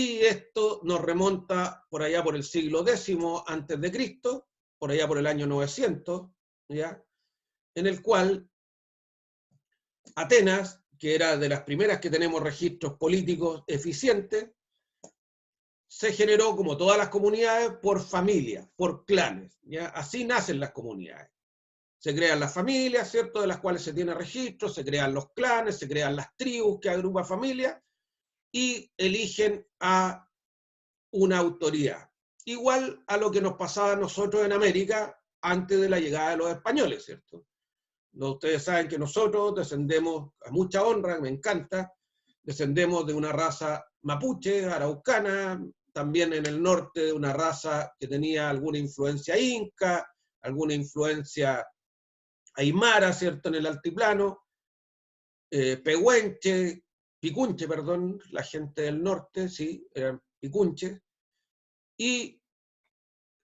Y esto nos remonta por allá por el siglo X antes de Cristo, por allá por el año 900, ¿ya? En el cual Atenas, que era de las primeras que tenemos registros políticos eficientes, se generó, como todas las comunidades, por familias, por clanes, ¿ya? Así nacen las comunidades. Se crean las familias, ¿cierto?, de las cuales se tiene registro, se crean los clanes, se crean las tribus que agrupan familias y eligen a una autoridad. Igual a lo que nos pasaba a nosotros en América antes de la llegada de los españoles, ¿cierto? Ustedes saben que nosotros descendemos, a mucha honra, me encanta, descendemos de una raza mapuche, araucana, también en el norte de una raza que tenía alguna influencia inca, alguna influencia aymara, ¿cierto?, en el altiplano, pehuenche, picunche, perdón, la gente del norte, sí, eran picunches, y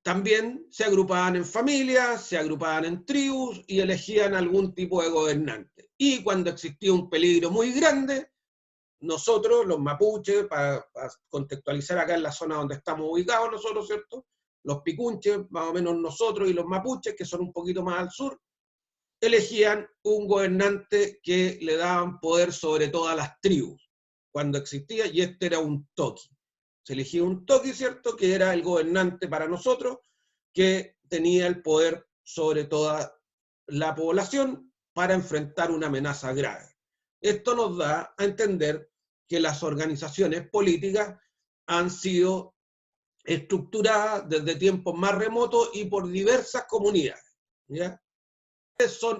también se agrupaban en familias, se agrupaban en tribus y elegían algún tipo de gobernante. Y cuando existía un peligro muy grande, nosotros, los mapuches, para contextualizar acá en la zona donde estamos ubicados nosotros, ¿cierto?, los picunches, más o menos nosotros, y los mapuches, que son un poquito más al sur, elegían un gobernante que le daban poder sobre todas las tribus, cuando existía, y este era un toqui. Se elegía un toqui, ¿cierto?, que era el gobernante para nosotros, que tenía el poder sobre toda la población para enfrentar una amenaza grave. Esto nos da a entender que las organizaciones políticas han sido estructuradas desde tiempos más remotos y por diversas comunidades, ¿ya?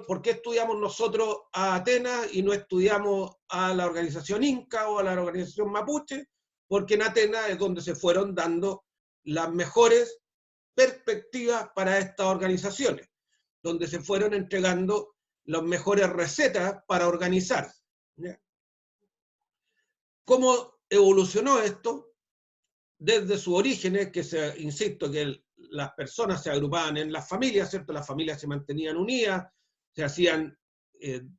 ¿Por qué estudiamos nosotros a Atenas y no estudiamos a la organización Inca o a la organización Mapuche? Porque en Atenas es donde se fueron dando las mejores perspectivas para estas organizaciones, donde se fueron entregando las mejores recetas para organizarse, ¿ya? ¿Cómo evolucionó esto? Desde sus orígenes, que insisto, que las personas se agrupaban en las familias, ¿cierto? Las familias se mantenían unidas, se hacían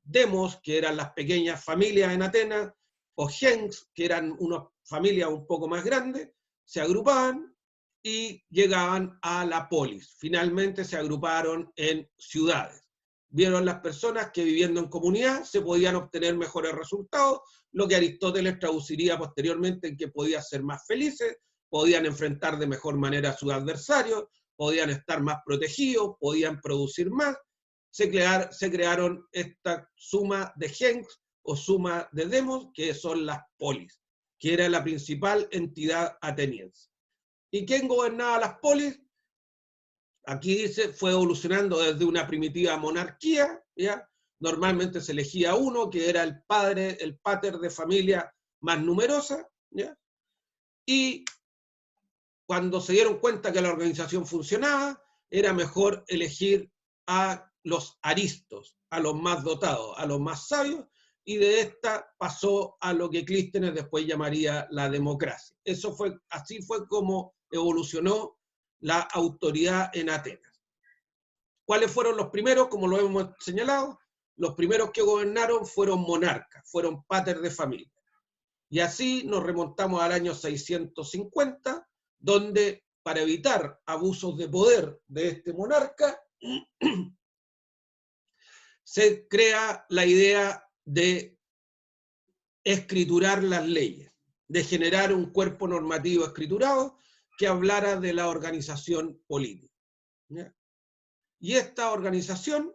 demos, que eran las pequeñas familias en Atenas, o gens, que eran unas familias un poco más grandes, se agrupaban y llegaban a la polis. Finalmente se agruparon en ciudades. Vieron las personas que viviendo en comunidad se podían obtener mejores resultados, lo que Aristóteles traduciría posteriormente en que podían ser más felices, podían enfrentar de mejor manera a sus adversarios, podían estar más protegidos, podían producir más. Se crearon esta suma de gens o suma de demos, que son las polis, que era la principal entidad ateniense. ¿Y quién gobernaba las polis? Aquí dice, fue evolucionando desde una primitiva monarquía, ¿ya? Normalmente se elegía uno, que era el padre, el pater de familia más numerosa, ¿ya? Y cuando se dieron cuenta que la organización funcionaba, era mejor elegir a los aristos, a los más dotados, a los más sabios, y de esta pasó a lo que Clístenes después llamaría la democracia. Así fue como evolucionó la autoridad en Atenas. ¿Cuáles fueron los primeros? Como lo hemos señalado, los primeros que gobernaron fueron monarcas, fueron pater de familia. Y así nos remontamos al año 650, donde para evitar abusos de poder de este monarca, se crea la idea de escriturar las leyes, de generar un cuerpo normativo escriturado que hablara de la organización política, ¿ya? Y esta organización,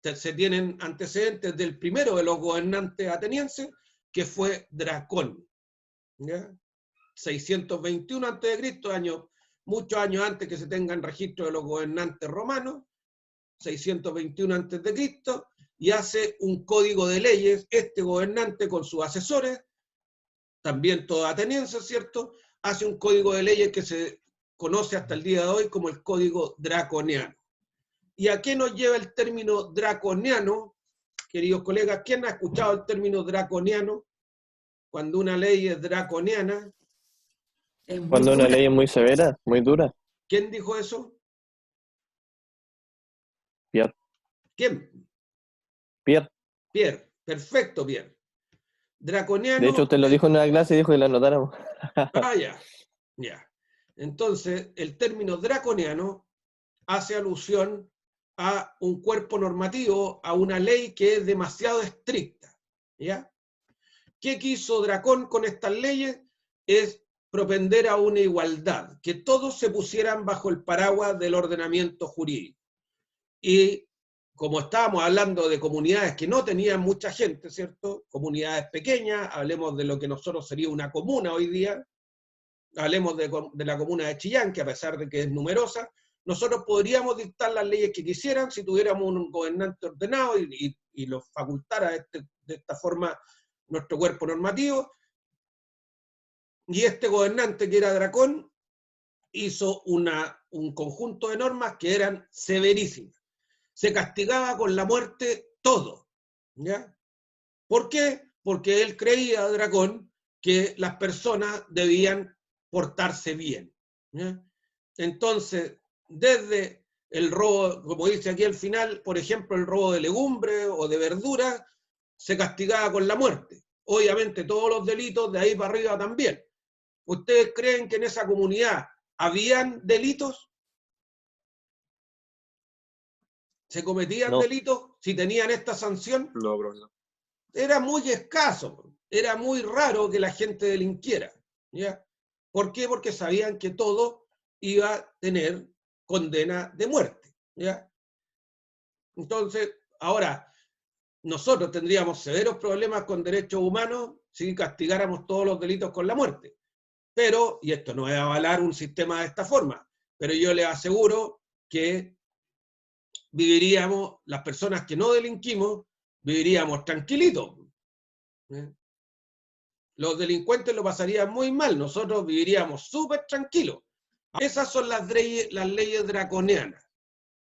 se tienen antecedentes del primero de los gobernantes atenienses, que fue Dracón, ¿ya? 621 a.C., muchos años antes que se tengan registro de los gobernantes romanos, 621 a.C., y hace un código de leyes, este gobernante con sus asesores, también todos atenienses, ¿cierto? Hace un código de leyes que se conoce hasta el día de hoy como el Código Draconiano. ¿Y a qué nos lleva el término draconiano, queridos colegas? ¿Quién ha escuchado el término draconiano? Cuando una ley es draconiana. Es muy Cuando una dura. ley es muy severa, muy dura. ¿Quién dijo eso? Pierre. ¿Quién? Pierre. Pierre. Perfecto, Pierre. draconiano... De hecho, usted lo dijo en una clase y dijo que la anotáramos. Ah, ya, ya. Entonces, el término draconiano hace alusión a un cuerpo normativo, a una ley que es demasiado estricta, ¿ya? ¿Qué quiso Dracón con estas leyes? Es propender a una igualdad, que todos se pusieran bajo el paraguas del ordenamiento jurídico. Y como estábamos hablando de comunidades que no tenían mucha gente, ¿cierto? Comunidades pequeñas, hablemos de lo que nosotros sería una comuna hoy día, hablemos de la comuna de Chillán, que a pesar de que es numerosa, nosotros podríamos dictar las leyes que quisieran si tuviéramos un gobernante ordenado y lo facultara de esta forma nuestro cuerpo normativo. Y este gobernante, que era Dracón, hizo un conjunto de normas que eran severísimas. Se castigaba con la muerte todo, ¿ya? ¿Por qué? Porque él creía, Dracón, que las personas debían portarse bien, ¿ya? Entonces, desde el robo, como dice aquí al final, por ejemplo, el robo de legumbres o de verduras, se castigaba con la muerte. Obviamente todos los delitos de ahí para arriba también. ¿Ustedes creen que en esa comunidad habían delitos? ¿Se cometían No. delitos si tenían esta sanción? No, profesor. Era muy escaso, era muy raro que la gente delinquiera, ¿ya? ¿Por qué? Porque sabían que todo iba a tener condena de muerte, ¿ya? Entonces, ahora, nosotros tendríamos severos problemas con derechos humanos si castigáramos todos los delitos con la muerte. Pero, y esto no es avalar un sistema de esta forma, pero yo les aseguro que viviríamos, las personas que no delinquimos, viviríamos tranquilitos. ¿Eh? Los delincuentes lo pasarían muy mal, nosotros viviríamos súper tranquilos. Esas son las leyes draconianas,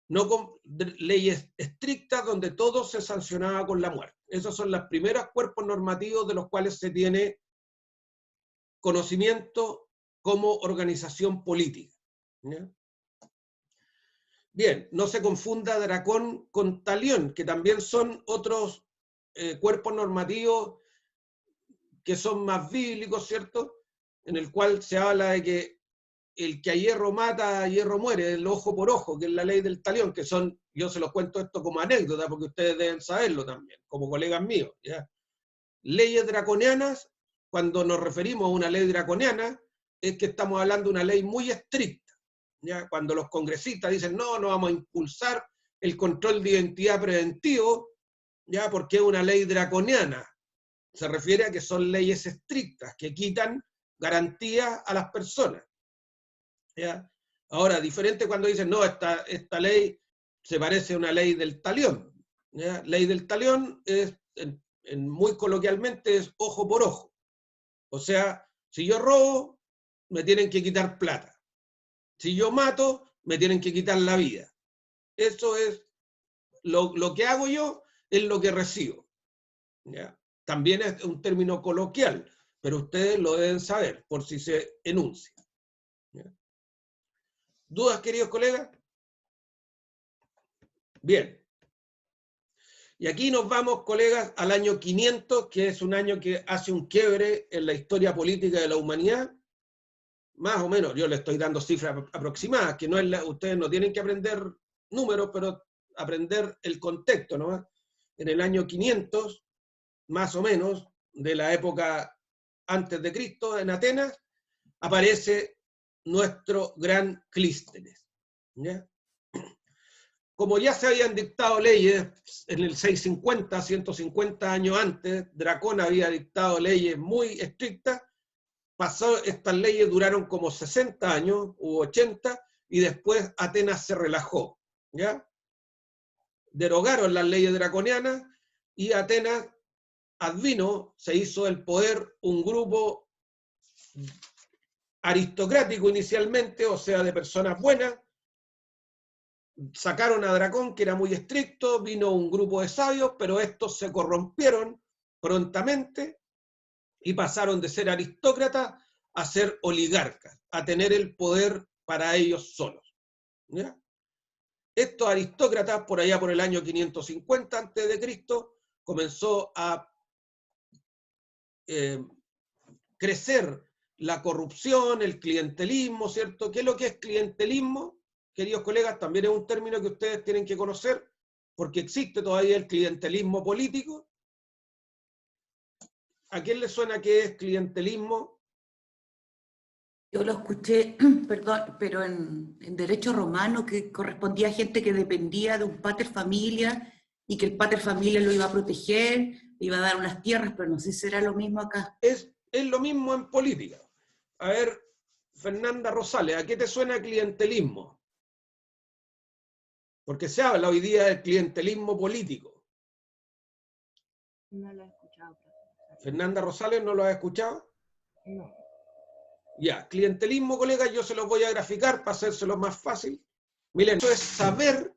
no con leyes estrictas donde todo se sancionaba con la muerte. Esos son los primeros cuerpos normativos de los cuales se tiene conocimiento como organización política, ¿ya? Bien, no se confunda Dracón con Talión, que también son otros cuerpos normativos que son más bíblicos, ¿cierto? En el cual se habla de que el que a hierro mata, a hierro muere, el ojo por ojo, que es la ley del talión, que son, yo se los cuento esto como anécdota, porque ustedes deben saberlo también, como colegas míos, ¿ya? Leyes draconianas, cuando nos referimos a una ley draconiana, es que estamos hablando de una ley muy estricta, ¿ya? Cuando los congresistas dicen, no vamos a impulsar el control de identidad preventivo, ¿ya? Porque es una ley draconiana. Se refiere a que son leyes estrictas, que quitan garantías a las personas, ¿ya? Ahora, diferente cuando dicen, no, esta ley se parece a una ley del talión, ¿ya? Ley del talión es, muy coloquialmente, es ojo por ojo. O sea, si yo robo, me tienen que quitar plata. Si yo mato, me tienen que quitar la vida. Eso es, lo que hago yo es lo que recibo, ¿ya? También es un término coloquial, pero ustedes lo deben saber por si se enuncia, ¿ya? ¿Dudas, queridos colegas? Bien. Y aquí nos vamos, colegas, al año 500, que es un año que hace un quiebre en la historia política de la humanidad. Más o menos, yo le estoy dando cifras aproximadas, que no es ustedes no tienen que aprender números, pero aprender el contexto, ¿no? En el año 500, más o menos, de la época antes de Cristo, en Atenas, aparece nuestro gran Clístenes, ¿ya? Como ya se habían dictado leyes en el 650, 150 años antes, Dracón había dictado leyes muy estrictas, estas leyes duraron como 60 años u 80, y después Atenas se relajó, ¿ya? Derogaron las leyes draconianas y Atenas advino, se hizo del poder un grupo aristocrático inicialmente, o sea, de personas buenas. Sacaron a Dracón, que era muy estricto, vino un grupo de sabios, pero estos se corrompieron prontamente y pasaron de ser aristócratas a ser oligarcas, a tener el poder para ellos solos, ¿ya? Estos aristócratas, por allá por el año 550 a.C., comenzó a crecer la corrupción, el clientelismo, ¿cierto? ¿Qué es lo que es clientelismo? Queridos colegas, también es un término que ustedes tienen que conocer, porque existe todavía el clientelismo político. ¿A quién le suena qué es clientelismo? Yo lo escuché, perdón, pero en derecho romano, que correspondía a gente que dependía de un pater familia y que el pater familia lo iba a proteger, le iba a dar unas tierras, pero no sé si será lo mismo acá. Es lo mismo en política. A ver, Fernanda Rosales, ¿a qué te suena clientelismo? Porque se habla hoy día del clientelismo político. No lo he escuchado. Fernanda Rosales, ¿no lo has escuchado? No. Ya, clientelismo, colegas, yo se los voy a graficar para hacérselo más fácil. Miren, eso es saber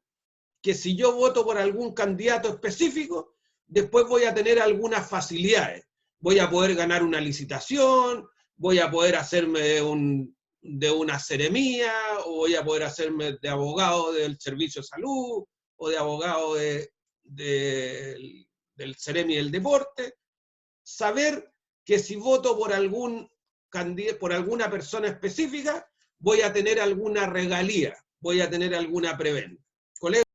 que si yo voto por algún candidato específico, después voy a tener algunas facilidades. Voy a poder ganar una licitación, voy a poder hacerme de una seremía, o voy a poder hacerme de abogado del servicio de salud, o de abogado del Seremi del deporte. Saber que si voto por alguna persona específica, voy a tener alguna regalía, voy a tener alguna prebenda. Colega,